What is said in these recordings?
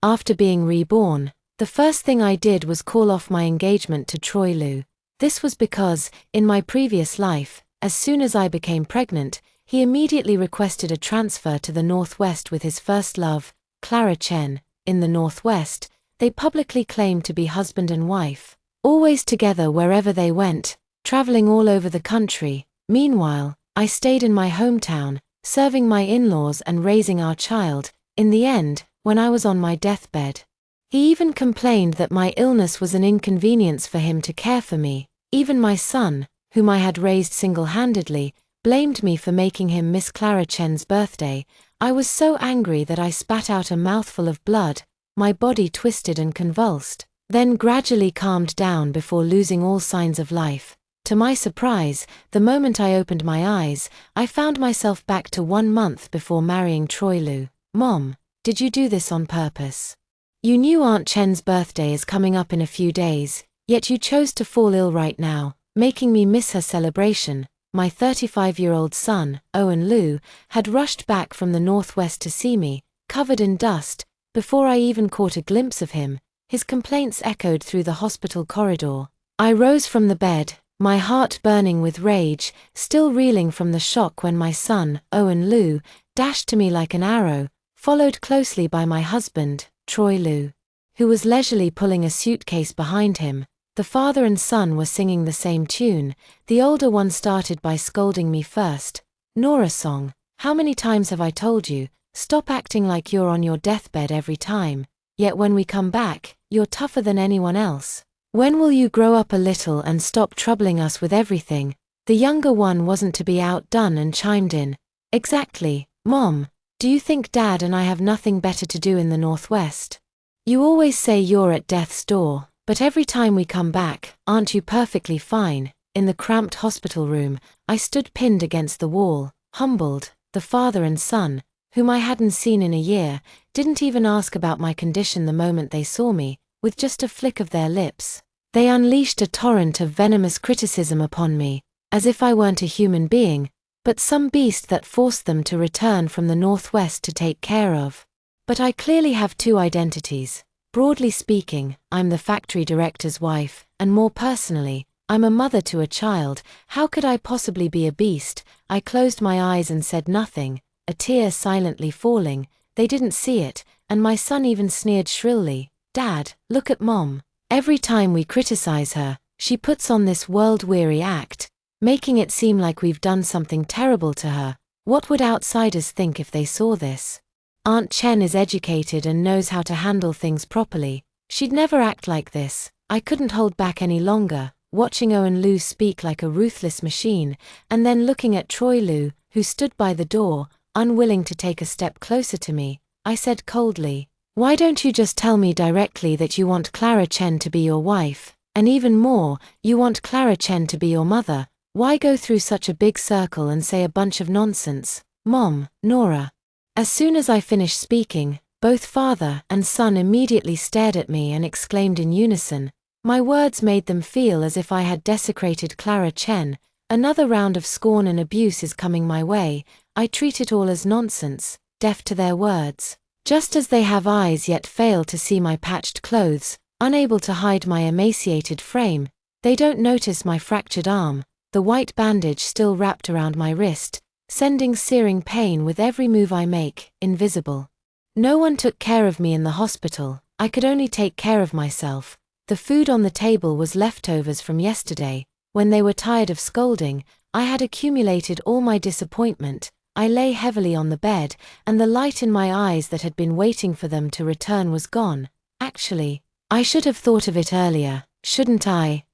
After being reborn, the first thing I did was call off my engagement to Troy Lu. This was because, in my previous life, as soon as I became pregnant, he immediately requested a transfer to the Northwest with his first love, Clara Chen. In the Northwest, they publicly claimed to be husband and wife, always together wherever they went, traveling all over the country. Meanwhile, I stayed in my hometown, serving my in-laws and raising our child. In the end, when I was on my deathbed, he even complained that my illness was an inconvenience for him to care for me. Even my son, whom I had raised single-handedly, blamed me for making him miss Clara Chen's birthday. I was so angry that I spat out a mouthful of blood. My body twisted and convulsed, then gradually calmed down before losing all signs of life. To my surprise, the moment I opened my eyes, I found myself back to 1 month before marrying Troy Lu. Mom, did you do this on purpose? You knew Aunt Chen's birthday is coming up in a few days, yet you chose to fall ill right now, making me miss her celebration. My 35-year-old son, Owen Lu, had rushed back from the Northwest to see me, covered in dust. Before I even caught a glimpse of him, his complaints echoed through the hospital corridor. I rose from the bed, my heart burning with rage, still reeling from the shock when my son, Owen Lu, dashed to me like an arrow, followed closely by my husband, Troy Lu, who was leisurely pulling a suitcase behind him. The father and son were singing the same tune. The older one started by scolding me first. "Nora song, how many times have I told you, stop acting like you're on your deathbed every time, yet when we come back, you're tougher than anyone else. When will you grow up a little and stop troubling us with everything?" The younger one wasn't to be outdone and chimed in. "Exactly, Mom. Do you think Dad and I have nothing better to do in the Northwest? You always say you're at death's door, but every time we come back, aren't you perfectly fine?" In the cramped hospital room, I stood pinned against the wall, humbled. The father and son, whom I hadn't seen in a year, didn't even ask about my condition the moment they saw me. With just a flick of their lips, they unleashed a torrent of venomous criticism upon me, as if I weren't a human being, but some beast that forced them to return from the Northwest to take care of. But I clearly have two identities. Broadly speaking, I'm the factory director's wife, and more personally, I'm a mother to a child. How could I possibly be a beast? I closed my eyes and said nothing, a tear silently falling. They didn't see it, and my son even sneered shrilly, "Dad, look at Mom. Every time we criticize her, she puts on this world-weary act, making it seem like we've done something terrible to her. What would outsiders think if they saw this? Aunt Chen is educated and knows how to handle things properly. She'd never act like this." I couldn't hold back any longer, watching Owen Lu speak like a ruthless machine, and then looking at Troy Lu, who stood by the door, unwilling to take a step closer to me. I said coldly, "Why don't you just tell me directly that you want Clara Chen to be your wife, and even more, you want Clara Chen to be your mother? Why go through such a big circle and say a bunch of nonsense?" "Mom, Nora." As soon as I finished speaking, both father and son immediately stared at me and exclaimed in unison. My words made them feel as if I had desecrated Clara Chen. Another round of scorn and abuse is coming my way. I treat it all as nonsense, deaf to their words. Just as they have eyes yet fail to see my patched clothes, unable to hide my emaciated frame, they don't notice my fractured arm, the white bandage still wrapped around my wrist, sending searing pain with every move I make, invisible. No one took care of me in the hospital. I could only take care of myself. The food on the table was leftovers from yesterday. When they were tired of scolding, I had accumulated all my disappointment. I lay heavily on the bed, and the light in my eyes that had been waiting for them to return was gone. Actually, I should have thought of it earlier, shouldn't I?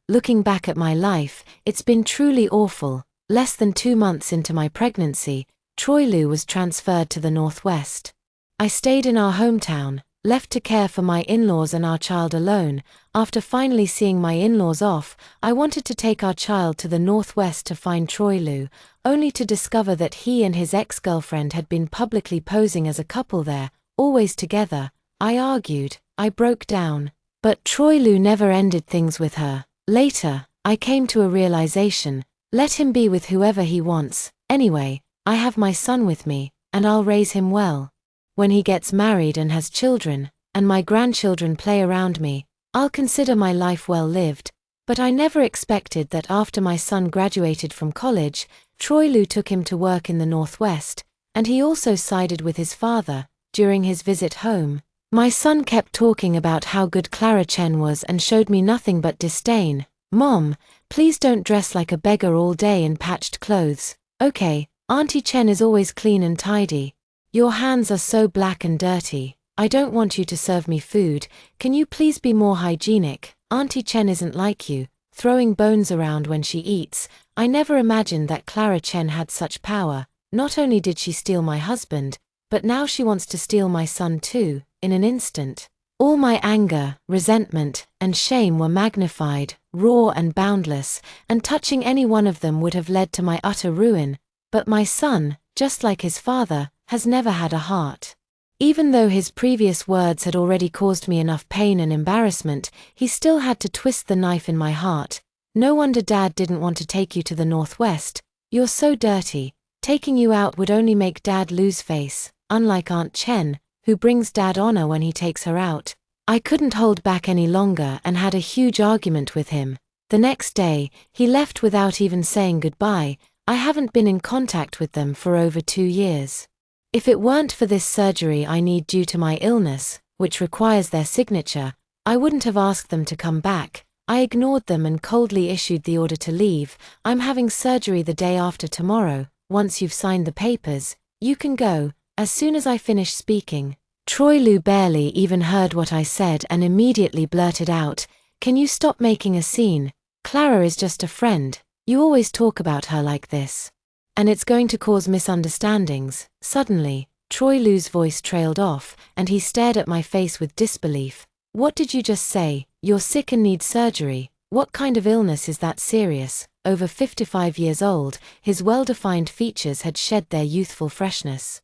Looking back at my life, it's been truly awful. Less than 2 months into my pregnancy, Troy Lu was transferred to the Northwest. I stayed in our hometown, left to care for my in-laws and our child alone. After finally seeing my in-laws off, I wanted to take our child to the Northwest to find Troy Lu, only to discover that he and his ex-girlfriend had been publicly posing as a couple there, always together. I argued, I broke down. But Troy Lu never ended things with her. Later, I came to a realization. Let him be with whoever he wants. Anyway, I have my son with me, and I'll raise him well. When he gets married and has children, and my grandchildren play around me, I'll consider my life well lived. But I never expected that after my son graduated from college, Troy Lu took him to work in the Northwest, and he also sided with his father. During his visit home, my son kept talking about how good Clara Chen was and showed me nothing but disdain. Mom, please don't dress like a beggar all day in patched clothes. Okay, Auntie Chen is always clean and tidy. Your hands are so black and dirty. I don't want you to serve me food. Can you please be more hygienic? Auntie Chen isn't like you, throwing bones around when she eats. I never imagined that Clara Chen had such power. Not only did she steal my husband, but now she wants to steal my son too, in an instant. All my anger, resentment, and shame were magnified, raw and boundless, and touching any one of them would have led to my utter ruin. But my son, just like his father, has never had a heart. Even though his previous words had already caused me enough pain and embarrassment, he still had to twist the knife in my heart. No wonder Dad didn't want to take you to the Northwest. You're so dirty. Taking you out would only make Dad lose face, unlike Aunt Chen, who brings Dad honor when he takes her out. I couldn't hold back any longer and had a huge argument with him. The next day, he left without even saying goodbye. I haven't been in contact with them for over 2 years. If it weren't for this surgery I need due to my illness, which requires their signature, I wouldn't have asked them to come back. I ignored them and coldly issued the order to leave. I'm having surgery the day after tomorrow. Once you've signed the papers, you can go. As soon as I finished speaking, Troy Lu barely even heard what I said and immediately blurted out, "Can you stop making a scene? Clara is just a friend. You always talk about her like this. And it's going to cause misunderstandings." Suddenly, Troy Lu's voice trailed off, and he stared at my face with disbelief. "What did you just say? You're sick and need surgery. What kind of illness is that serious?" Over 55 years old, his well-defined features had shed their youthful freshness,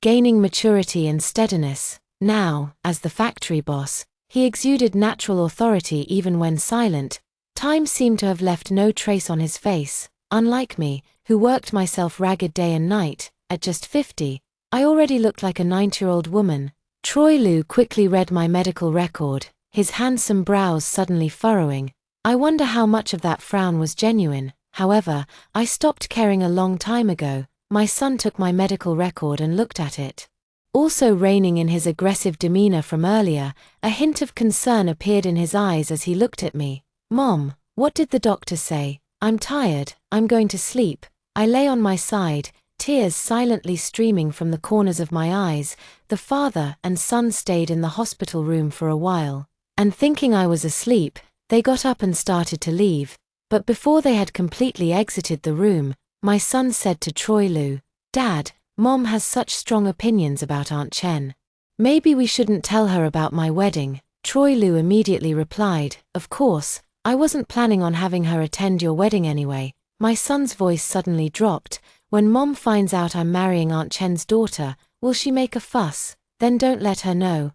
gaining maturity and steadiness. Now, as the factory boss, he exuded natural authority even when silent. Time seemed to have left no trace on his face. Unlike me, who worked myself ragged day and night, at just 50, I already looked like a 90-year-old woman. Troy Lu quickly read my medical record, his handsome brows suddenly furrowing. I wonder how much of that frown was genuine. However, I stopped caring a long time ago. My son took my medical record and looked at it. Also reigning in his aggressive demeanor from earlier, a hint of concern appeared in his eyes as he looked at me. "Mom, what did the doctor say?" "I'm tired, I'm going to sleep." I lay on my side, tears silently streaming from the corners of my eyes. The father and son stayed in the hospital room for a while, and thinking I was asleep, they got up and started to leave. But before they had completely exited the room, my son said to Troy Lu, "Dad, Mom has such strong opinions about Aunt Chen. Maybe we shouldn't tell her about my wedding." Troy Lu immediately replied, "Of course, I wasn't planning on having her attend your wedding anyway." My son's voice suddenly dropped. "When Mom finds out I'm marrying Aunt Chen's daughter, will she make a fuss? Then don't let her know."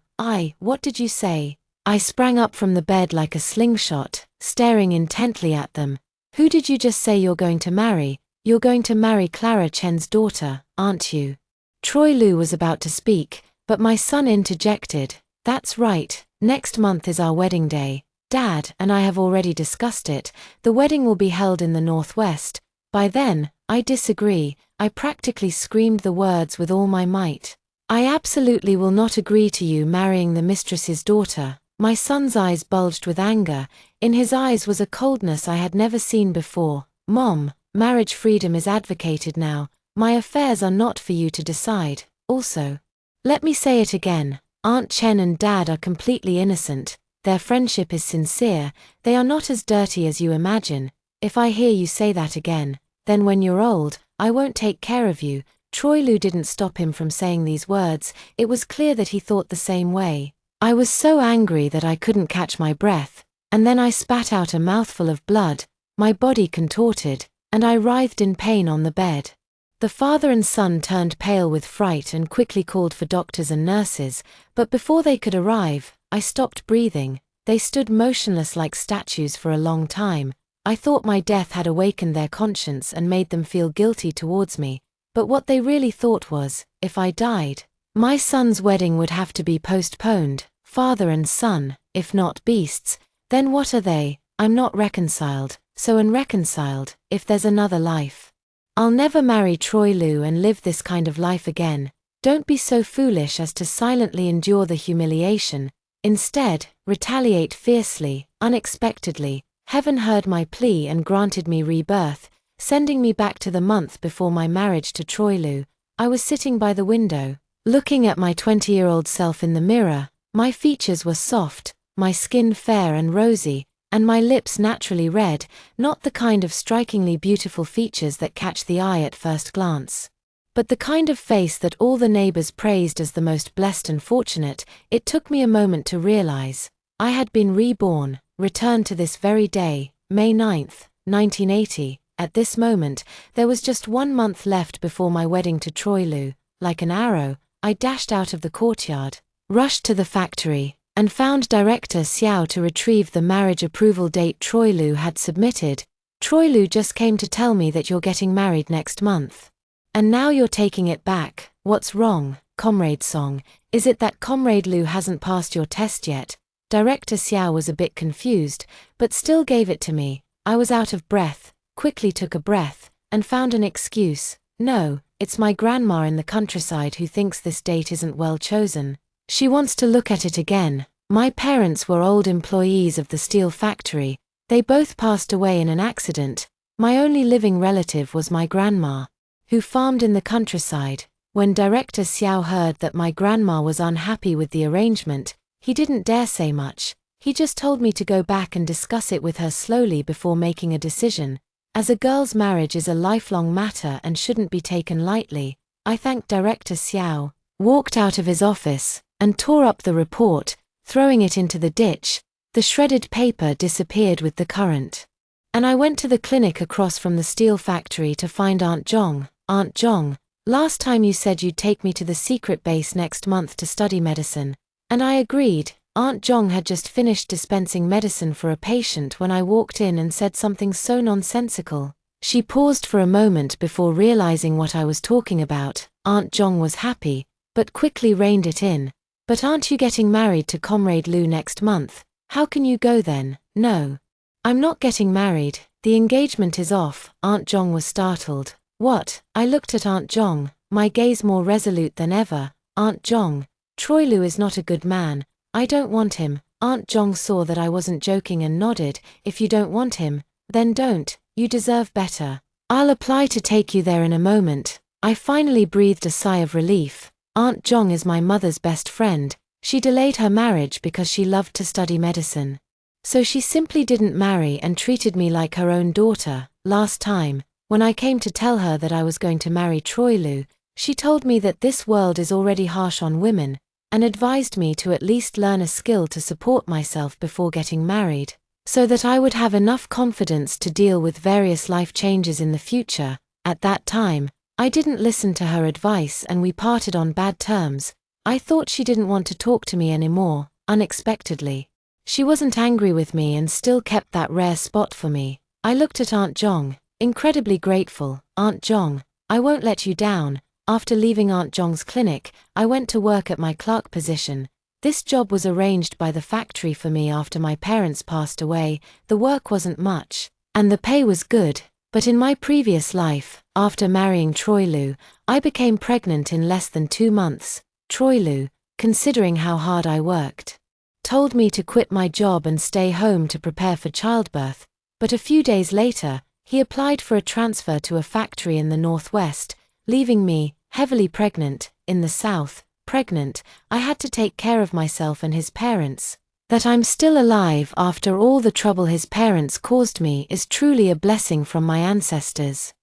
What did you say?" I sprang up from the bed like a slingshot, staring intently at them. "Who did you just say you're going to marry?" "You're going to marry Clara Chen's daughter, aren't you?" Troy Lu was about to speak, but my son interjected, "That's right, next month is our wedding day. Dad and I have already discussed it. The wedding will be held in the Northwest. By then." "I disagree." I practically screamed the words with all my might. "I absolutely will not agree to you marrying the mistress's daughter." My son's eyes bulged with anger. In his eyes was a coldness I had never seen before. "Mom, marriage freedom is advocated now. My affairs are not for you to decide. Also, let me say it again, Aunt Chen and Dad are completely innocent. Their friendship is sincere. They are not as dirty as you imagine. If I hear you say that again, then when you're old, I won't take care of you." Troy Lu didn't stop him from saying these words. It was clear that he thought the same way. I was so angry that I couldn't catch my breath, and then I spat out a mouthful of blood. My body contorted, and I writhed in pain on the bed. The father and son turned pale with fright and quickly called for doctors and nurses, but before they could arrive, I stopped breathing. They stood motionless like statues for a long time. I thought my death had awakened their conscience and made them feel guilty towards me, but what they really thought was, if I died, My son's wedding would have to be postponed, father and son, if not beasts, then what are they? I'm not reconciled, so unreconciled, if there's another life. I'll never marry Troy Lu and live this kind of life again. Don't be so foolish as to silently endure the humiliation. Instead, retaliate fiercely, unexpectedly. Heaven heard my plea and granted me rebirth, sending me back to the month before my marriage to Troy Lu. I was sitting by the window, looking at my 20-year-old self in the mirror. My features were soft, my skin fair and rosy, and my lips naturally red, not the kind of strikingly beautiful features that catch the eye at first glance, but the kind of face that all the neighbors praised as the most blessed and fortunate. It took me a moment to realize. I had been reborn, returned to this very day, May 9th, 1980. At this moment, there was just 1 month left before my wedding to Troy Lu. Like an arrow, I dashed out of the courtyard, rushed to the factory, and found Director Xiao to retrieve the marriage approval date Troy Lu had submitted. Troy Lu just came to tell me that you're getting married next month. And now you're taking it back. What's wrong, Comrade Song? Is it that Comrade Lu hasn't passed your test yet? Director Xiao was a bit confused, but still gave it to me. I was out of breath, quickly took a breath, and found an excuse. No, it's my grandma in the countryside who thinks this date isn't well chosen. She wants to look at it again. My parents were old employees of the steel factory. They both passed away in an accident. My only living relative was my grandma, who farmed in the countryside. When Director Xiao heard that my grandma was unhappy with the arrangement, he didn't dare say much. He just told me to go back and discuss it with her slowly before making a decision. As a girl's marriage is a lifelong matter and shouldn't be taken lightly, I thanked Director Xiao, walked out of his office, and tore up the report, throwing it into the ditch. The shredded paper disappeared with the current. And I went to the clinic across from the steel factory to find Aunt Zhong. Aunt Zhong, last time you said you'd take me to the secret base next month to study medicine. And I agreed. Aunt Zhong had just finished dispensing medicine for a patient when I walked in and said something so nonsensical. She paused for a moment before realizing what I was talking about. Aunt Zhong was happy, but quickly reined it in. But aren't you getting married to Comrade Lu next month? How can you go then? No. I'm not getting married. The engagement is off. Aunt Zhong was startled. What? I looked at Aunt Zhong, my gaze more resolute than ever. Aunt Zhong, Troy Lu is not a good man. I don't want him. Aunt Zhong saw that I wasn't joking and nodded. If you don't want him, then don't. You deserve better. I'll apply to take you there in a moment. I finally breathed a sigh of relief. Aunt Zhong is my mother's best friend. She delayed her marriage because she loved to study medicine. So she simply didn't marry and treated me like her own daughter. Last time, when I came to tell her that I was going to marry Troy Lu, she told me that this world is already harsh on women, and advised me to at least learn a skill to support myself before getting married, so that I would have enough confidence to deal with various life changes in the future. At that time, I didn't listen to her advice and we parted on bad terms. I thought she didn't want to talk to me anymore. Unexpectedly, she wasn't angry with me and still kept that rare spot for me. I looked at Aunt Zhong, incredibly grateful. Aunt Zhong, I won't let you down. After leaving Aunt Zhong's clinic, I went to work at my clerk position. This job was arranged by the factory for me after my parents passed away. The work wasn't much, and the pay was good. But in my previous life, after marrying Troy Lu, I became pregnant in less than 2 months. Troy Lu, considering how hard I worked, told me to quit my job and stay home to prepare for childbirth. But a few days later, he applied for a transfer to a factory in the northwest, leaving me, heavily pregnant, in the south. Pregnant, I had to take care of myself and his parents. That I'm still alive after all the trouble his parents caused me is truly a blessing from my ancestors.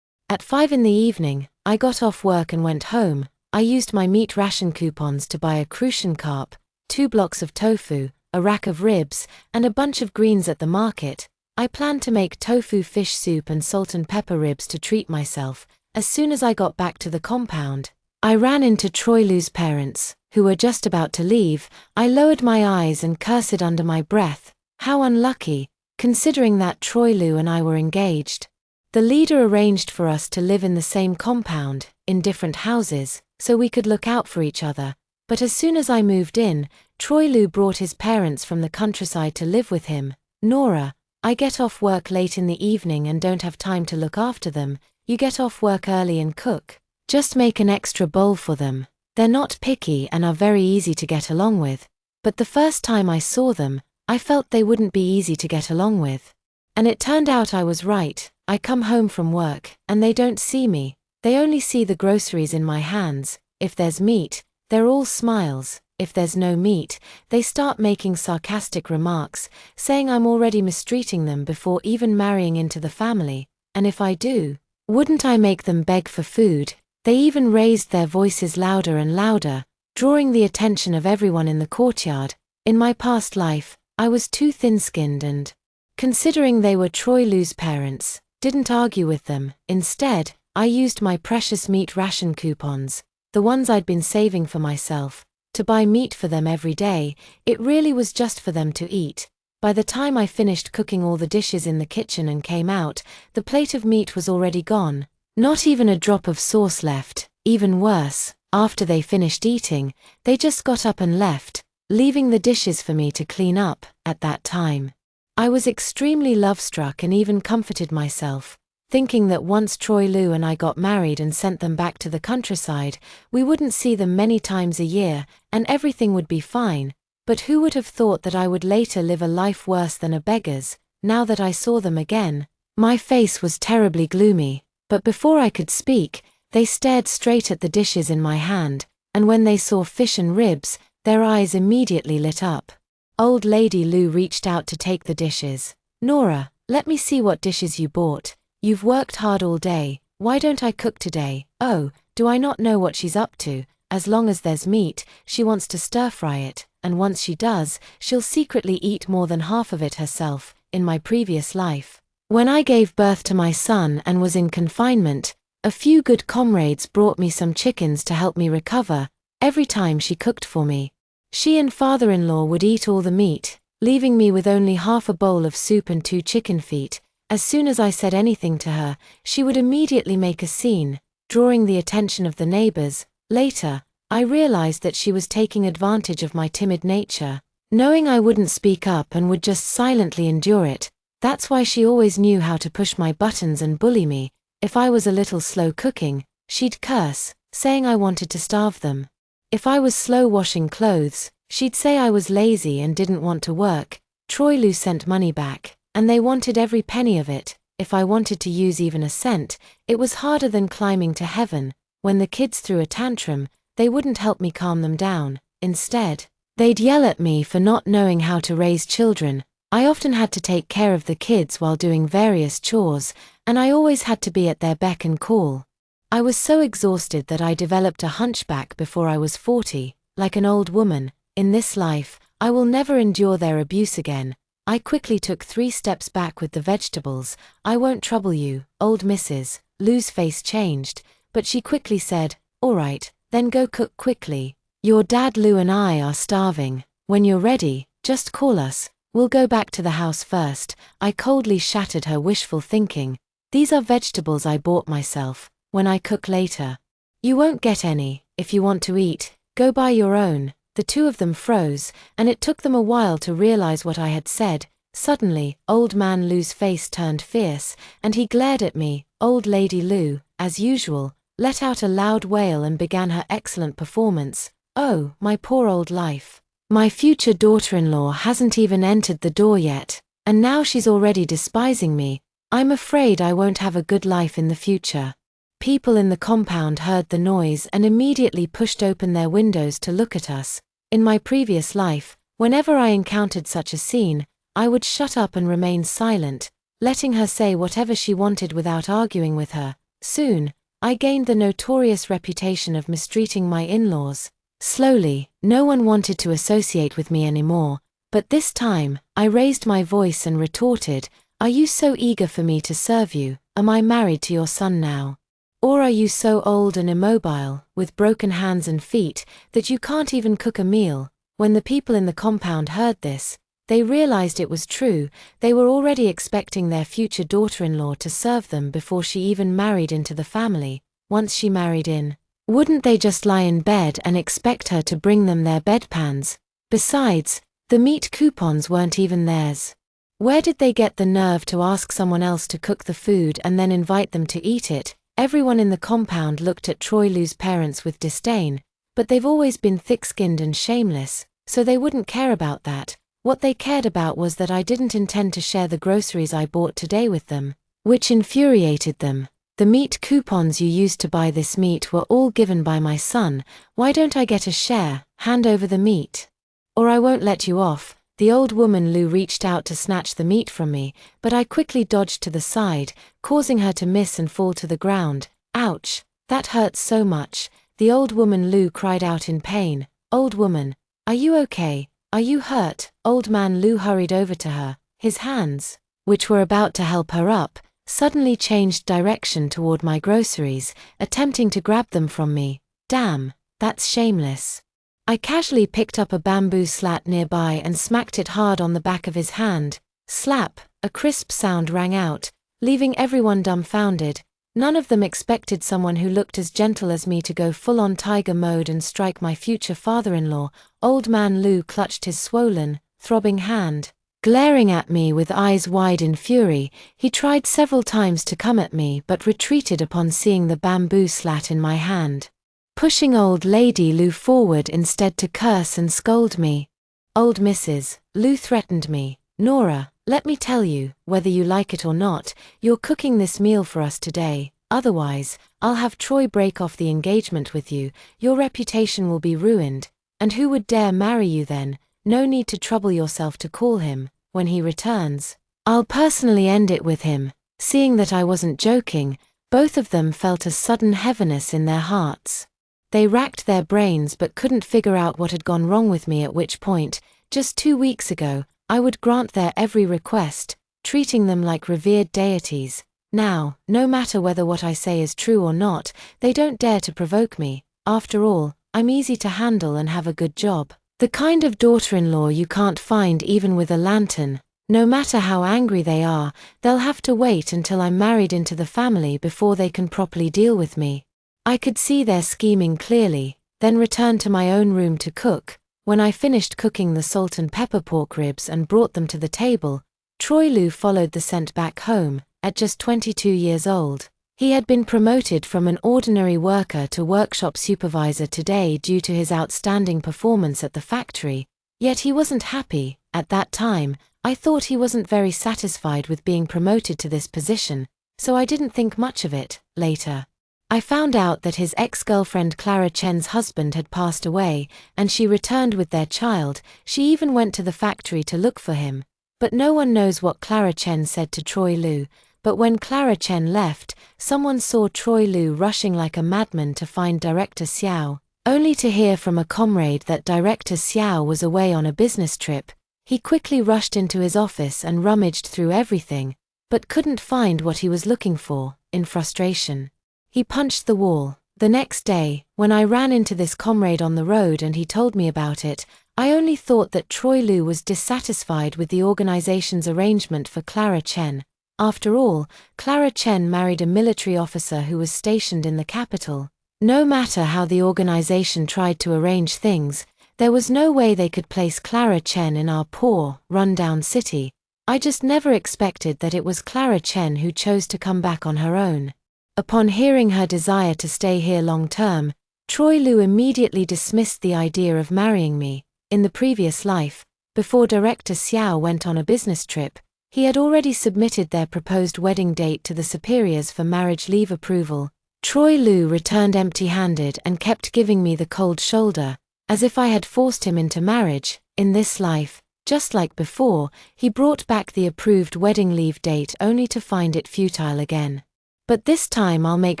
At 5 in the evening, I got off work and went home. I used my meat ration coupons to buy a crucian carp, 2 blocks of tofu, a rack of ribs, and a bunch of greens at the market. I planned to make tofu fish soup and salt and pepper ribs to treat myself. As soon as I got back to the compound, I ran into Troy Lu's parents, who were just about to leave. I lowered my eyes and cursed under my breath. How unlucky, considering that Troy Lu and I were engaged. The leader arranged for us to live in the same compound, in different houses. so we could look out for each other. But as soon as I moved in, Troy Lu brought his parents from the countryside to live with him. Nora, I get off work late in the evening and don't have time to look after them. You get off work early and cook. Just make an extra bowl for them. They're not picky and are very easy to get along with. But the first time I saw them, I felt they wouldn't be easy to get along with. And it turned out I was right. I come home from work, and they don't see me. They only see the groceries in my hands. If there's meat, they're all smiles. If there's no meat, they start making sarcastic remarks, saying I'm already mistreating them before even marrying into the family. And if I do, wouldn't I make them beg for food? They even raised their voices louder and louder, drawing the attention of everyone in the courtyard. In my past life, I was too thin-skinned and, considering they were Troy Lu's parents, didn't argue with them. Instead, I used my precious meat ration coupons, the ones I'd been saving for myself, to buy meat for them every day. It really was just for them to eat. By the time I finished cooking all the dishes in the kitchen and came out, the plate of meat was already gone. Not even a drop of sauce left. Even worse, after they finished eating, they just got up and left, leaving the dishes for me to clean up. At that time, I was extremely love-struck and even comforted myself, thinking that once Troy Lu and I got married and sent them back to the countryside, we wouldn't see them many times a year, and everything would be fine. But who would have thought that I would later live a life worse than a beggar's? Now that I saw them again, my face was terribly gloomy. But before I could speak, they stared straight at the dishes in my hand, and when they saw fish and ribs, their eyes immediately lit up. Old Lady Lu reached out to take the dishes. Nora, let me see what dishes you bought. You've worked hard all day. Why don't I cook today? Oh, do I not know what she's up to? As long as there's meat, she wants to stir-fry it, and once she does, she'll secretly eat more than half of it herself. In my previous life, when I gave birth to my son and was in confinement, a few good comrades brought me some chickens to help me recover. Every time she cooked for me, she and father-in-law would eat all the meat, leaving me with only half a bowl of soup and 2 chicken feet. As soon as I said anything to her, she would immediately make a scene, drawing the attention of the neighbors. Later, I realized that she was taking advantage of my timid nature, knowing I wouldn't speak up and would just silently endure it. That's why she always knew how to push my buttons and bully me. If I was a little slow cooking, she'd curse, saying I wanted to starve them. If I was slow washing clothes, she'd say I was lazy and didn't want to work. Troy Lu sent money back, and they wanted every penny of it. If I wanted to use even a cent, it was harder than climbing to heaven. When the kids threw a tantrum, they wouldn't help me calm them down. Instead, they'd yell at me for not knowing how to raise children. I often had to take care of the kids while doing various chores, and I always had to be at their beck and call. I was so exhausted that I developed a hunchback before I was 40, like an old woman. In this life, I will never endure their abuse again. I quickly took 3 steps back with the vegetables. I won't trouble you, old Mrs. Lu's face changed, but she quickly said, "All right, then go cook quickly. Your dad Lu and I are starving. When you're ready, just call us. We'll go back to the house first." I coldly shattered her wishful thinking. "These are vegetables I bought myself. When I cook later, you won't get any. If you want to eat, go buy your own." The 2 of them froze, and it took them a while to realize what I had said. Suddenly, Old Man Lu's face turned fierce, and he glared at me. Old Lady Lu, as usual, let out a loud wail and began her excellent performance. Oh, my poor old life. My future daughter-in-law hasn't even entered the door yet, and now she's already despising me. I'm afraid I won't have a good life in the future. People in the compound heard the noise and immediately pushed open their windows to look at us. In my previous life, whenever I encountered such a scene, I would shut up and remain silent, letting her say whatever she wanted without arguing with her. Soon, I gained the notorious reputation of mistreating my in-laws. Slowly, no one wanted to associate with me anymore, but this time, I raised my voice and retorted, "Are you so eager for me to serve you? Am I married to your son now? Or are you so old and immobile, with broken hands and feet, that you can't even cook a meal?" When the people in the compound heard this, they realized it was true. They were already expecting their future daughter-in-law to serve them before she even married into the family. Once she married in, Wouldn't they just lie in bed and expect her to bring them their bedpans? Besides, the meat coupons weren't even theirs. Where did they get the nerve to ask someone else to cook the food and then invite them to eat it? Everyone in the compound looked at Troy Lu's parents with disdain, but they've always been thick-skinned and shameless, so they wouldn't care about that. What they cared about was that I didn't intend to share the groceries I bought today with them, which infuriated them. The meat coupons you used to buy this meat were all given by my son. Why don't I get a share? Hand over the meat, or I won't let you off. The old woman Lou reached out to snatch the meat from me, but I quickly dodged to the side, causing her to miss and fall to the ground. Ouch, that hurts so much. The old woman Lou cried out in pain. Old woman, are you okay? Are you hurt? Old man Lou hurried over to her. His hands, which were about to help her up, suddenly changed direction toward my groceries, attempting to grab them from me. Damn, that's shameless. I casually picked up a bamboo slat nearby and smacked it hard on the back of his hand. Slap, a crisp sound rang out, leaving everyone dumbfounded. None of them expected someone who looked as gentle as me to go full-on tiger mode and strike my future father-in-law. Old man Lou clutched his swollen, throbbing hand. Glaring at me with eyes wide in fury, he tried several times to come at me but retreated upon seeing the bamboo slat in my hand, pushing old lady Lou forward instead to curse and scold me. Old Mrs. Lou threatened me. Nora, let me tell you, whether you like it or not, you're cooking this meal for us today. Otherwise, I'll have Troy break off the engagement with you. Your reputation will be ruined. And who would dare marry you then? No need to trouble yourself to call him. When he returns, I'll personally end it with him. Seeing that I wasn't joking, both of them felt a sudden heaviness in their hearts. They racked their brains but couldn't figure out what had gone wrong with me, at which point, just 2 weeks ago, I would grant their every request, treating them like revered deities. Now, no matter whether what I say is true or not, they don't dare to provoke me. After all, I'm easy to handle and have a good job. The kind of daughter-in-law you can't find even with a lantern. No matter how angry they are, they'll have to wait until I'm married into the family before they can properly deal with me. I could see their scheming clearly, then returned to my own room to cook. When I finished cooking the salt and pepper pork ribs and brought them to the table, Troy Lou followed the scent back home. At just 22 years old, he had been promoted from an ordinary worker to workshop supervisor today due to his outstanding performance at the factory. Yet he wasn't happy. At that time, I thought he wasn't very satisfied with being promoted to this position, so I didn't think much of it. Later, I found out that his ex-girlfriend Clara Chen's husband had passed away, and she returned with their child. She even went to the factory to look for him. But no one knows what Clara Chen said to Troy Lou. But when Clara Chen left, someone saw Troy Lou rushing like a madman to find Director Xiao, only to hear from a comrade that Director Xiao was away on a business trip. He quickly rushed into his office and rummaged through everything, but couldn't find what he was looking for. In frustration, he punched the wall. The next day, when I ran into this comrade on the road and he told me about it, I only thought that Troy Lou was dissatisfied with the organization's arrangement for Clara Chen. After all, Clara Chen married a military officer who was stationed in the capital. No matter how the organization tried to arrange things, there was no way they could place Clara Chen in our poor, run-down city. I just never expected that it was Clara Chen who chose to come back on her own. Upon hearing her desire to stay here long-term, Troy Lou immediately dismissed the idea of marrying me. In the previous life, before Director Xiao went on a business trip, he had already submitted their proposed wedding date to the superiors for marriage leave approval. Troy Lou returned empty-handed and kept giving me the cold shoulder, as if I had forced him into marriage. In this life, just like before, he brought back the approved wedding leave date only to find it futile again. But this time I'll make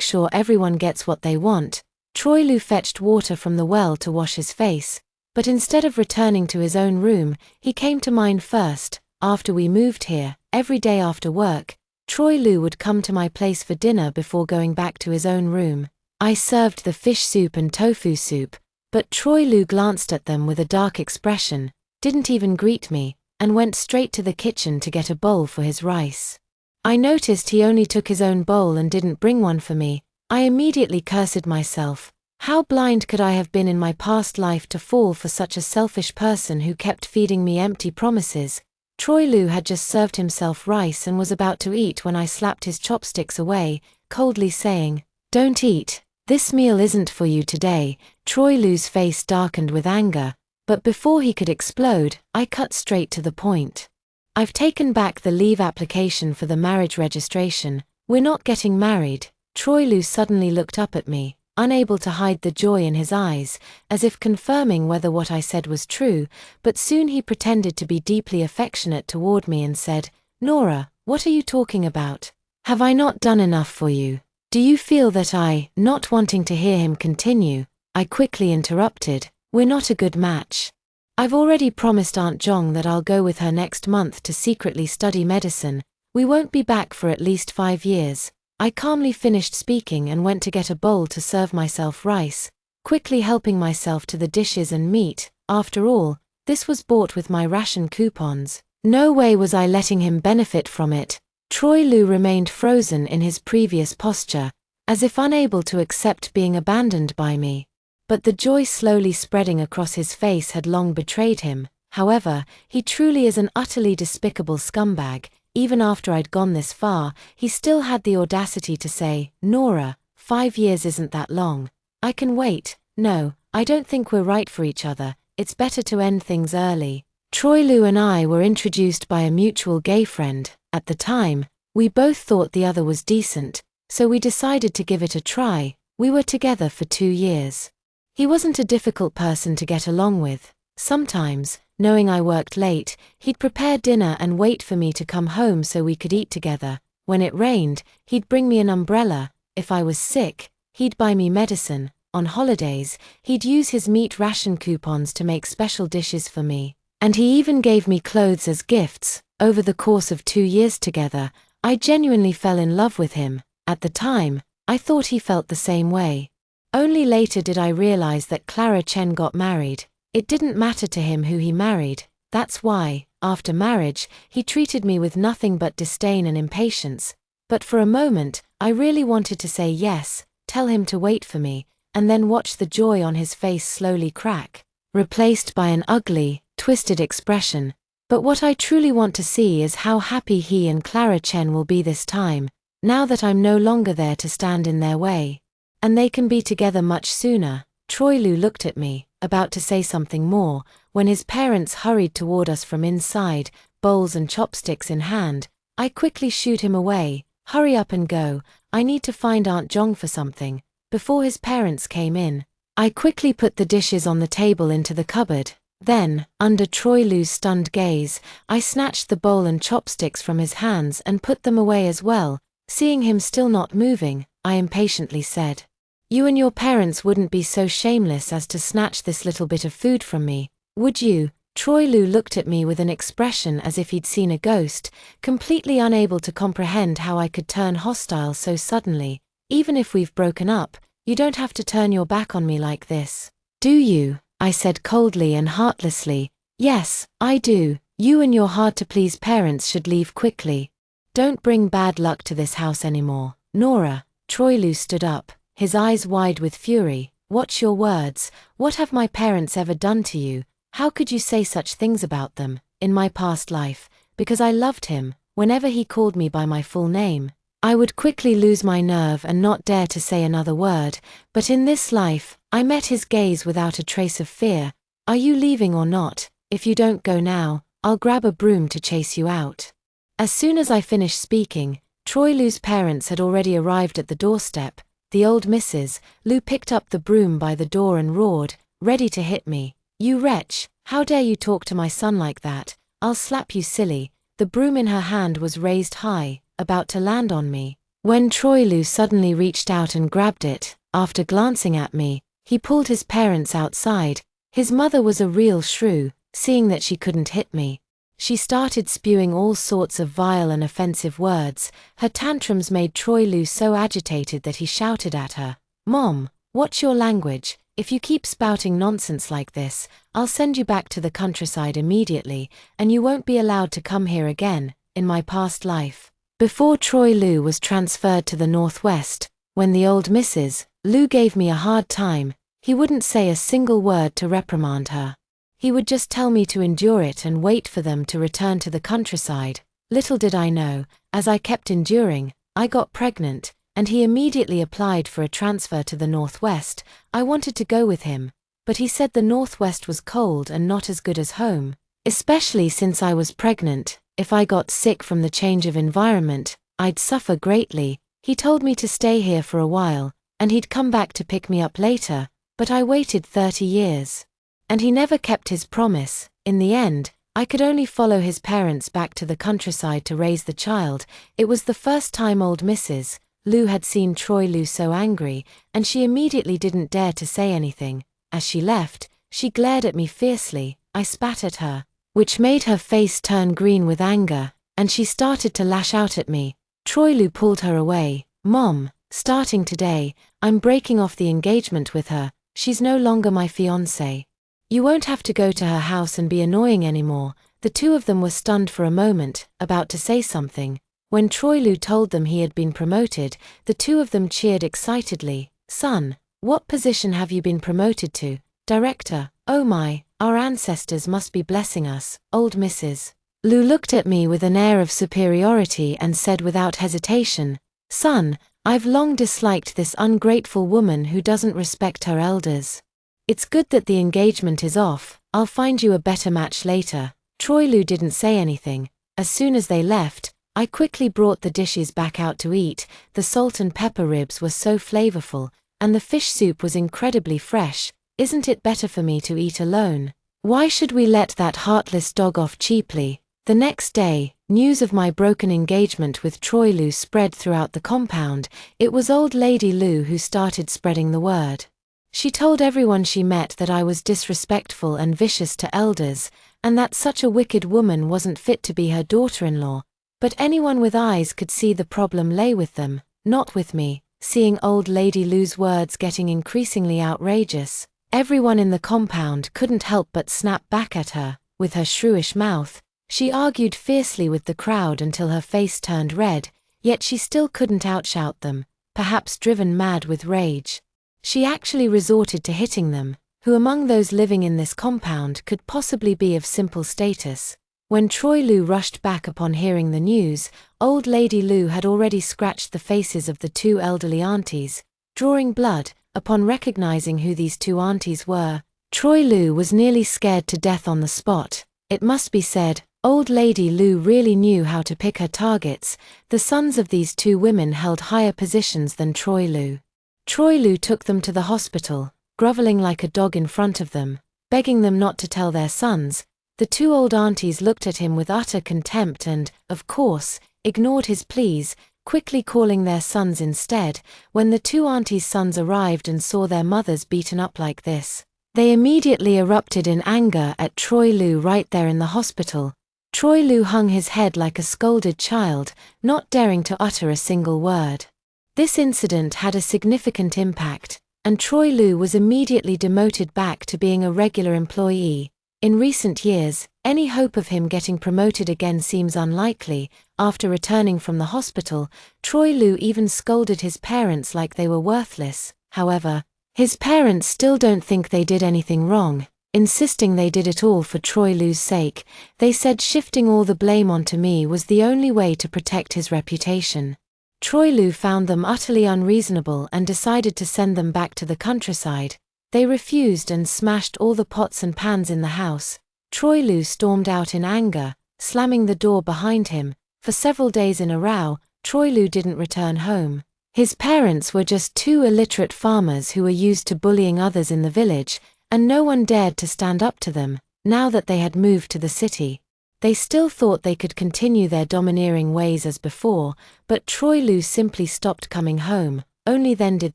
sure everyone gets what they want. Troy Lou fetched water from the well to wash his face, but instead of returning to his own room, he came to mine first. After we moved here, every day after work, Troy Lou would come to my place for dinner before going back to his own room. I served the fish soup and tofu soup, but Troy Lou glanced at them with a dark expression, didn't even greet me, and went straight to the kitchen to get a bowl for his rice. I noticed he only took his own bowl and didn't bring one for me. I immediately cursed myself. How blind could I have been in my past life to fall for such a selfish person who kept feeding me empty promises? Troy Lu had just served himself rice and was about to eat when I slapped his chopsticks away, coldly saying, "Don't eat. This meal isn't for you today." Troy Lu's face darkened with anger, but before he could explode, I cut straight to the point. "I've taken back the leave application for the marriage registration. We're not getting married." Troy Lu suddenly looked up at me, unable to hide the joy in his eyes, as if confirming whether what I said was true, but soon he pretended to be deeply affectionate toward me and said, "Nora, what are you talking about? Have I not done enough for you? Do you feel that I..." Not wanting to hear him continue, I quickly interrupted, "We're not a good match. I've already promised Aunt Jong that I'll go with her next month to secretly study medicine. We won't be back for at least 5 years. I calmly finished speaking and went to get a bowl to serve myself rice, quickly helping myself to the dishes and meat. After all, this was bought with my ration coupons. No way was I letting him benefit from it. Troy Lu remained frozen in his previous posture, as if unable to accept being abandoned by me. But the joy slowly spreading across his face had long betrayed him. However, he truly is an utterly despicable scumbag. Even after I'd gone this far, he still had the audacity to say, "Nora, 5 years isn't that long. I can wait. No, I don't think we're right for each other. It's better to end things early." Troy Lu and I were introduced by a mutual gay friend. At the time, we both thought the other was decent, so we decided to give it a try. We were together for 2 years. He wasn't a difficult person to get along with. Sometimes, knowing I worked late, he'd prepare dinner and wait for me to come home so we could eat together. When it rained, he'd bring me an umbrella. If I was sick, he'd buy me medicine. On holidays, he'd use his meat ration coupons to make special dishes for me. And he even gave me clothes as gifts. Over the course of 2 years together, I genuinely fell in love with him. At the time, I thought he felt the same way. Only later did I realize that Clara Chen got married. It didn't matter to him who he married. That's why, after marriage, he treated me with nothing but disdain and impatience. But for a moment, I really wanted to say yes, tell him to wait for me, and then watch the joy on his face slowly crack, replaced by an ugly, twisted expression. But what I truly want to see is how happy he and Clara Chen will be this time, now that I'm no longer there to stand in their way. And they can be together much sooner. Troy Lu looked at me, about to say something more, when his parents hurried toward us from inside, bowls and chopsticks in hand. I quickly shooed him away. "Hurry up and go, I need to find Aunt Jong for something." Before his parents came in, I quickly put the dishes on the table into the cupboard. Then, under Troy Lu's stunned gaze, I snatched the bowl and chopsticks from his hands and put them away as well. Seeing him still not moving, I impatiently said, "You and your parents wouldn't be so shameless as to snatch this little bit of food from me, would you?" Troy Lu looked at me with an expression as if he'd seen a ghost, completely unable to comprehend how I could turn hostile so suddenly. "Even if we've broken up, you don't have to turn your back on me like this. Do you?" I said coldly and heartlessly. "Yes, I do. You and your hard-to-please parents should leave quickly. Don't bring bad luck to this house anymore." "Nora," Troy Lu stood up, his eyes wide with fury. "Watch your words. What have my parents ever done to you? How could you say such things about them? In my past life, because I loved him, whenever he called me by my full name, I would quickly lose my nerve and not dare to say another word. But in this life, I met his gaze without a trace of fear. Are you leaving or not? If you don't go now, I'll grab a broom to chase you out." As soon as I finished speaking, Troy Lu's parents had already arrived at the doorstep. The old Mrs. Lu picked up the broom by the door and roared, ready to hit me. "You wretch, how dare you talk to my son like that? I'll slap you silly." The broom in her hand was raised high, about to land on me, when Troy Lu suddenly reached out and grabbed it. After glancing at me, he pulled his parents outside. His mother was a real shrew, seeing that she couldn't hit me. She started spewing all sorts of vile and offensive words. Her tantrums made Troy Lu so agitated that he shouted at her, "Mom, watch your language. If you keep spouting nonsense like this, I'll send you back to the countryside immediately, and you won't be allowed to come here again." In my past life, before Troy Lu was transferred to the Northwest, when the old Mrs. Lou gave me a hard time. He wouldn't say a single word to reprimand her. He would just tell me to endure it and wait for them to return to the countryside. Little did I know, as I kept enduring, I got pregnant, and he immediately applied for a transfer to the Northwest. I wanted to go with him, but he said the Northwest was cold and not as good as home, especially since I was pregnant. If I got sick from the change of environment, I'd suffer greatly. He told me to stay here for a while, and he'd come back to pick me up later, but I waited 30 years. And he never kept his promise. In the end, I could only follow his parents back to the countryside to raise the child. It was the first time old Mrs. Lou had seen Troy Lou so angry, and she immediately didn't dare to say anything. As she left, she glared at me fiercely. I spat at her, which made her face turn green with anger, and she started to lash out at me. Troy Lou pulled her away. "Mom, starting today, I'm breaking off the engagement with her. She's no longer my fiancé. You won't have to go to her house and be annoying anymore." The two of them were stunned for a moment, about to say something. When Troy Lou told them he had been promoted, the two of them cheered excitedly. "Son, what position have you been promoted to?" "Director." "Oh my, our ancestors must be blessing us." Old Mrs. Lou looked at me with an air of superiority and said without hesitation, "Son, I've long disliked this ungrateful woman who doesn't respect her elders. It's good that the engagement is off. I'll find you a better match later." Troy Lou didn't say anything. As soon as they left, I quickly brought the dishes back out to eat. The salt and pepper ribs were so flavorful, and the fish soup was incredibly fresh. Isn't it better for me to eat alone? Why should we let that heartless dog off cheaply? The next day, news of my broken engagement with Troy Lou spread throughout the compound. It was old lady Lou who started spreading the word. She told everyone she met that I was disrespectful and vicious to elders, and that such a wicked woman wasn't fit to be her daughter-in-law. But anyone with eyes could see the problem lay with them, not with me. Seeing old lady Lou's words getting increasingly outrageous, everyone in the compound couldn't help but snap back at her. With her shrewish mouth, she argued fiercely with the crowd until her face turned red, yet she still couldn't outshout them, perhaps driven mad with rage. She actually resorted to hitting them. Who among those living in this compound could possibly be of simple status? When Troy Lou rushed back upon hearing the news, old lady Lou had already scratched the faces of the two elderly aunties, drawing blood. Upon recognizing who these two aunties were, Troy Lou was nearly scared to death on the spot. It must be said, old lady Lou really knew how to pick her targets. The sons of these two women held higher positions than Troy Lou. Troy Lou took them to the hospital, groveling like a dog in front of them, begging them not to tell their sons. The two old aunties looked at him with utter contempt and, of course, ignored his pleas, quickly calling their sons instead. When the two aunties' sons arrived and saw their mothers beaten up like this, they immediately erupted in anger at Troy Lou right there in the hospital. Troy Lou hung his head like a scolded child, not daring to utter a single word. This incident had a significant impact, and Troy Lou was immediately demoted back to being a regular employee. In recent years, any hope of him getting promoted again seems unlikely. After returning from the hospital, Troy Lou even scolded his parents like they were worthless. However, his parents still don't think they did anything wrong, insisting they did it all for Troy Lou's sake. They said shifting all the blame onto me was the only way to protect his reputation. Troy Lou found them utterly unreasonable and decided to send them back to the countryside. They refused and smashed all the pots and pans in the house. Troy Lou stormed out in anger, slamming the door behind him. For several days in a row, Troy Lou didn't return home. His parents were just two illiterate farmers who were used to bullying others in the village, and no one dared to stand up to them. Now that they had moved to the city, they still thought they could continue their domineering ways as before, but Troy Lou simply stopped coming home. Only then did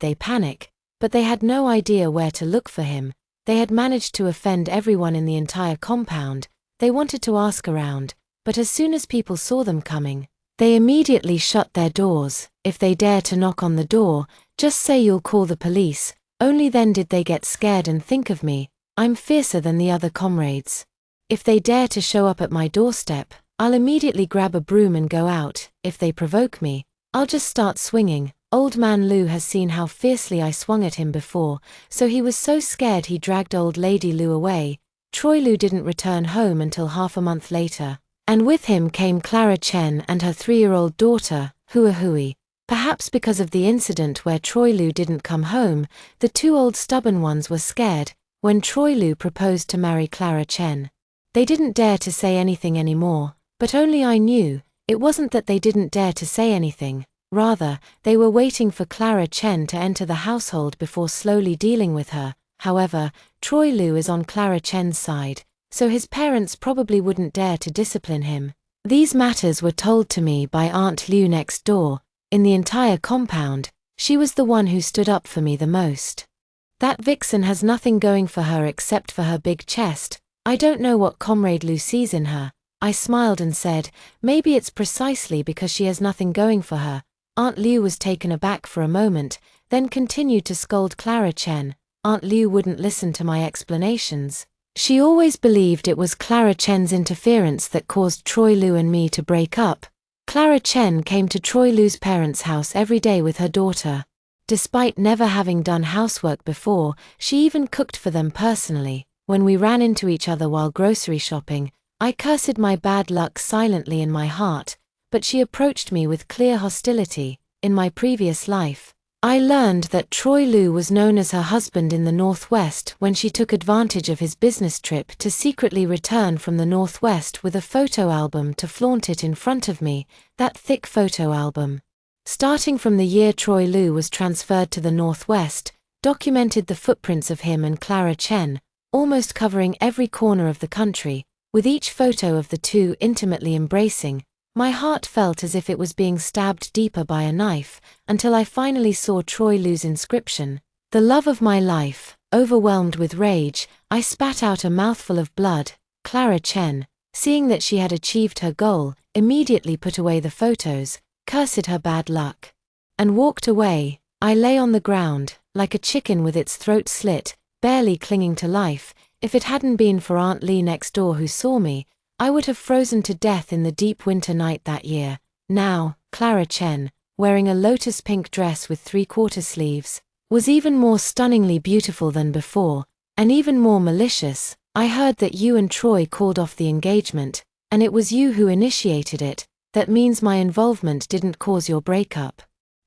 they panic, but they had no idea where to look for him. They had managed to offend everyone in the entire compound. They wanted to ask around, but as soon as people saw them coming, they immediately shut their doors. If they dare to knock on the door, just say you'll call the police. Only then did they get scared and think of me. I'm fiercer than the other comrades. If they dare to show up at my doorstep, I'll immediately grab a broom and go out. If they provoke me, I'll just start swinging. Old man Lu has seen how fiercely I swung at him before, so he was so scared he dragged old lady Lu away. Troy Lu didn't return home until half a month later, and with him came Clara Chen and her 3-year-old daughter, Hua Hui. Perhaps because of the incident where Troy Lu didn't come home, the 2 old stubborn ones were scared. When Troy Lu proposed to marry Clara Chen, they didn't dare to say anything anymore, but only I knew. It wasn't that they didn't dare to say anything. Rather, they were waiting for Clara Chen to enter the household before slowly dealing with her. However, Troy Lu is on Clara Chen's side, so his parents probably wouldn't dare to discipline him. These matters were told to me by Aunt Liu next door. In the entire compound, she was the one who stood up for me the most. That vixen has nothing going for her except for her big chest. I don't know what Comrade Lu sees in her. I smiled and said, maybe it's precisely because she has nothing going for her. Aunt Liu was taken aback for a moment, then continued to scold Clara Chen. Aunt Liu wouldn't listen to my explanations. She always believed it was Clara Chen's interference that caused Troy Lu and me to break up. Clara Chen came to Troy Lu's parents' house every day with her daughter. Despite never having done housework before, she even cooked for them personally. When we ran into each other while grocery shopping, I cursed my bad luck silently in my heart, but she approached me with clear hostility. In my previous life, I learned that Troy Lu was known as her husband in the Northwest when she took advantage of his business trip to secretly return from the Northwest with a photo album to flaunt it in front of me, that thick photo album. Starting from the year Troy Lu was transferred to the Northwest, documented the footprints of him and Clara Chen, almost covering every corner of the country, with each photo of the 2 intimately embracing. My heart felt as if it was being stabbed deeper by a knife, until I finally saw Troy Lu's inscription. The love of my life. Overwhelmed with rage, I spat out a mouthful of blood. Clara Chen, seeing that she had achieved her goal, immediately put away the photos, cursed her bad luck, and walked away. I lay on the ground, like a chicken with its throat slit, barely clinging to life. If it hadn't been for Aunt Lee next door who saw me, I would have frozen to death in the deep winter night that year. Now, Clara Chen, wearing a lotus pink dress with 3/4 sleeves, was even more stunningly beautiful than before, and even more malicious. I heard that you and Troy called off the engagement, and it was you who initiated it. That means my involvement didn't cause your breakup.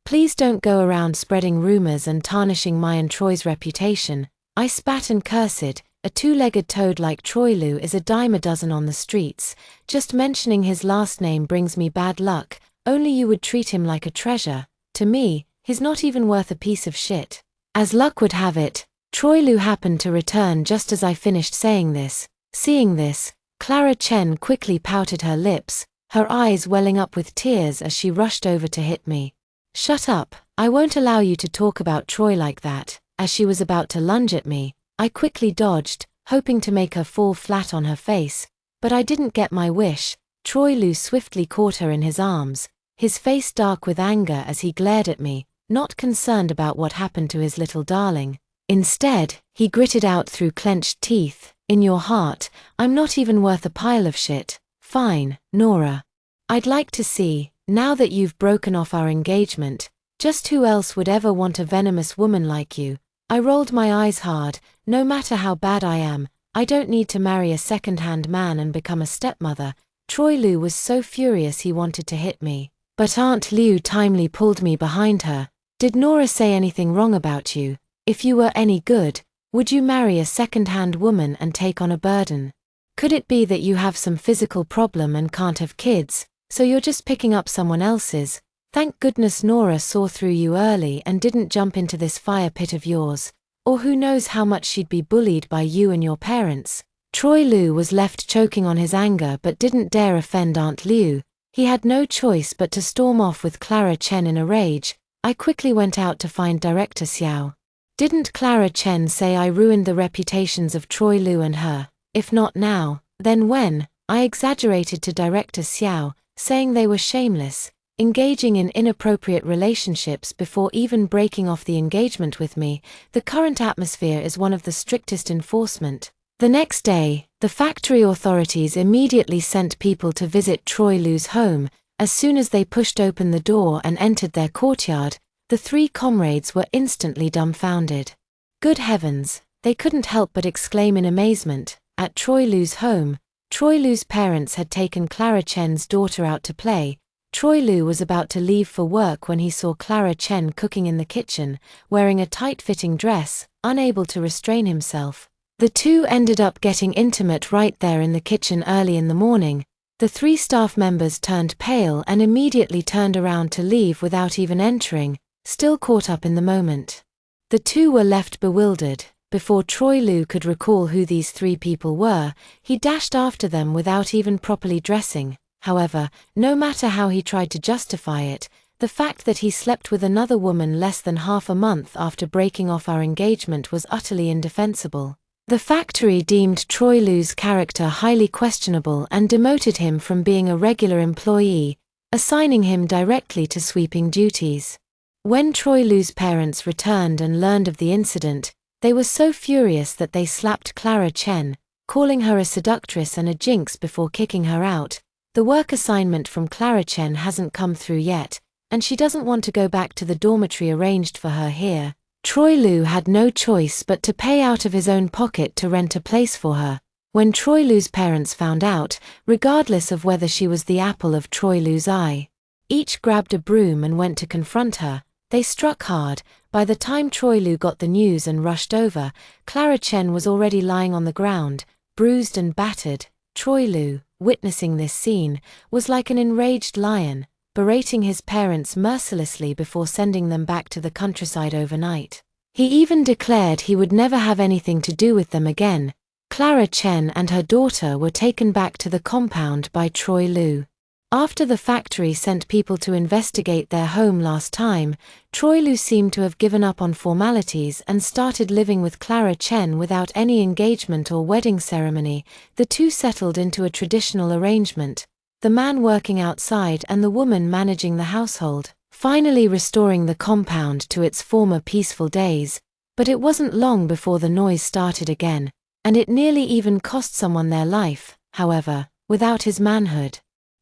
Please don't go around spreading rumors and tarnishing my and Troy's reputation. I spat and cursed. A 2-legged toad like Troy Lu is a dime a dozen on the streets. Just mentioning his last name brings me bad luck. Only you would treat him like a treasure. To me, he's not even worth a piece of shit. As luck would have it, Troy Lu happened to return just as I finished saying this. Seeing this, Clara Chen quickly pouted her lips, her eyes welling up with tears as she rushed over to hit me. Shut up, I won't allow you to talk about Troy like that. As she was about to lunge at me, I quickly dodged, hoping to make her fall flat on her face, but I didn't get my wish. Troy Lu swiftly caught her in his arms, his face dark with anger as he glared at me, not concerned about what happened to his little darling. Instead, he gritted out through clenched teeth, "In your heart, I'm not even worth a pile of shit." Fine, Nora. I'd like to see, now that you've broken off our engagement, just who else would ever want a venomous woman like you. I rolled my eyes hard. No matter how bad I am, I don't need to marry a second-hand man and become a stepmother. Troy Lu was so furious he wanted to hit me, but Aunt Liu timely pulled me behind her. Did Nora say anything wrong about you? If you were any good, would you marry a second-hand woman and take on a burden? Could it be that you have some physical problem and can't have kids, so you're just picking up someone else's? Thank goodness Nora saw through you early and didn't jump into this fire pit of yours, or who knows how much she'd be bullied by you and your parents. Troy Lu was left choking on his anger but didn't dare offend Aunt Liu. He had no choice but to storm off with Clara Chen in a rage. I quickly went out to find Director Xiao. Didn't Clara Chen say I ruined the reputations of Troy Lu and her? If not now, then when? I exaggerated to Director Xiao, saying they were shameless, engaging in inappropriate relationships before even breaking off the engagement with me. The current atmosphere is one of the strictest enforcement. The next day, the factory authorities immediately sent people to visit Troy Lu's home. As soon as they pushed open the door and entered their courtyard, The three comrades were instantly dumbfounded. Good heavens, they couldn't help but exclaim in amazement. At Troy Lu's home, Troy Lu's parents had taken Clara Chen's daughter out to play. Troy Lu was about to leave for work when he saw Clara Chen cooking in the kitchen, wearing a tight-fitting dress, unable to restrain himself. The two ended up getting intimate right there in the kitchen early in the morning. The three staff members turned pale and immediately turned around to leave without even entering, still caught up in the moment. The two were left bewildered. Before Troy Lu could recall who these three people were, he dashed after them without even properly dressing. However, no matter how he tried to justify it, the fact that he slept with another woman less than half a month after breaking off our engagement was utterly indefensible. The factory deemed Troy Lu's character highly questionable and demoted him from being a regular employee, assigning him directly to sweeping duties. When Troy Lu's parents returned and learned of the incident, they were so furious that they slapped Clara Chen, calling her a seductress and a jinx before kicking her out. The work assignment from Clara Chen hasn't come through yet, and she doesn't want to go back to the dormitory arranged for her here. Troy Lu had no choice but to pay out of his own pocket to rent a place for her. When Troy Lu's parents found out, regardless of whether she was the apple of Troy Lu's eye, each grabbed a broom and went to confront her. They struck hard. By the time Troy Lu got the news and rushed over, Clara Chen was already lying on the ground, bruised and battered. Troy Lu, witnessing this scene, was like an enraged lion, berating his parents mercilessly before sending them back to the countryside overnight. He even declared he would never have anything to do with them again. Clara Chen and her daughter were taken back to the compound by Troy Lu. After the factory sent people to investigate their home last time, Troy Lu seemed to have given up on formalities and started living with Clara Chen without any engagement or wedding ceremony. The two settled into a traditional arrangement, the man working outside and the woman managing the household, finally restoring the compound to its former peaceful days. But it wasn't long before the noise started again, and it nearly even cost someone their life, however, without his manhood.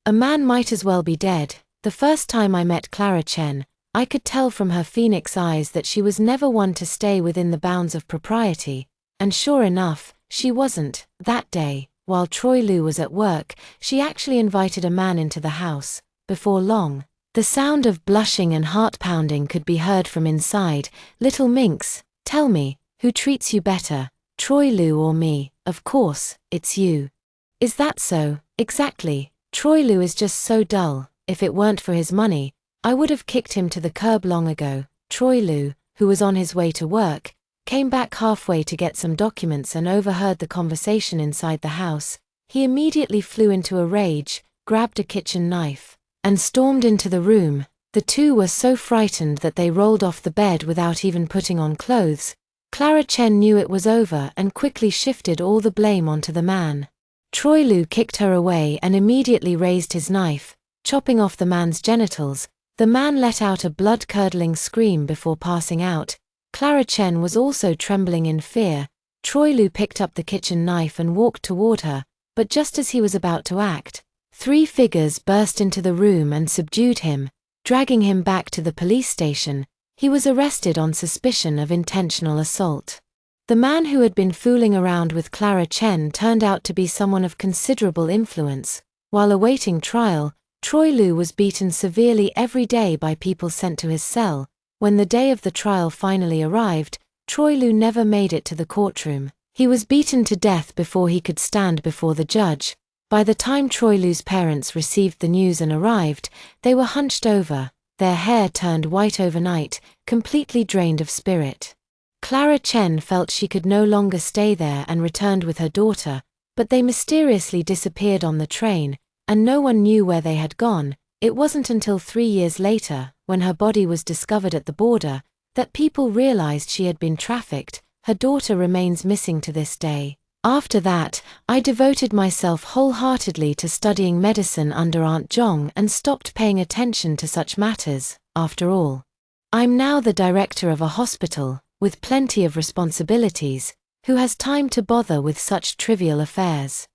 A man might as well be dead. The first time I met Clara Chen, I could tell from her phoenix eyes that she was never one to stay within the bounds of propriety, and sure enough, she wasn't. That day, while Troy Lu was at work, she actually invited a man into the house. Before long, the sound of blushing and heart-pounding could be heard from inside. "Little minx, tell me, who treats you better, Troy Lu or me?" "Of course, it's you." "Is that so?" "Exactly. Troy Lu is just so dull. If it weren't for his money, I would have kicked him to the curb long ago." Troy Lu, who was on his way to work, came back halfway to get some documents and overheard the conversation inside the house. He immediately flew into a rage, grabbed a kitchen knife, and stormed into the room. The two were so frightened that they rolled off the bed without even putting on clothes. Clara Chen knew it was over and quickly shifted all the blame onto the man. Troy Lu kicked her away and immediately raised his knife, chopping off the man's genitals. The man let out a blood-curdling scream before passing out. Clara Chen was also trembling in fear. Troy Lu picked up the kitchen knife and walked toward her, but just as he was about to act, three figures burst into the room and subdued him, dragging him back to the police station. He was arrested on suspicion of intentional assault. The man who had been fooling around with Clara Chen turned out to be someone of considerable influence. While awaiting trial, Troy Lu was beaten severely every day by people sent to his cell. When the day of the trial finally arrived, Troy Lu never made it to the courtroom. He was beaten to death before he could stand before the judge. By the time Troy Lu's parents received the news and arrived, they were hunched over, their hair turned white overnight, completely drained of spirit. Clara Chen felt she could no longer stay there and returned with her daughter, but they mysteriously disappeared on the train, and no one knew where they had gone. It wasn't until 3 years later, when her body was discovered at the border, that people realized she had been trafficked. Her daughter remains missing to this day. After that, I devoted myself wholeheartedly to studying medicine under Aunt Zhong and stopped paying attention to such matters. After all, I'm now the director of a hospital, with plenty of responsibilities. Who has time to bother with such trivial affairs?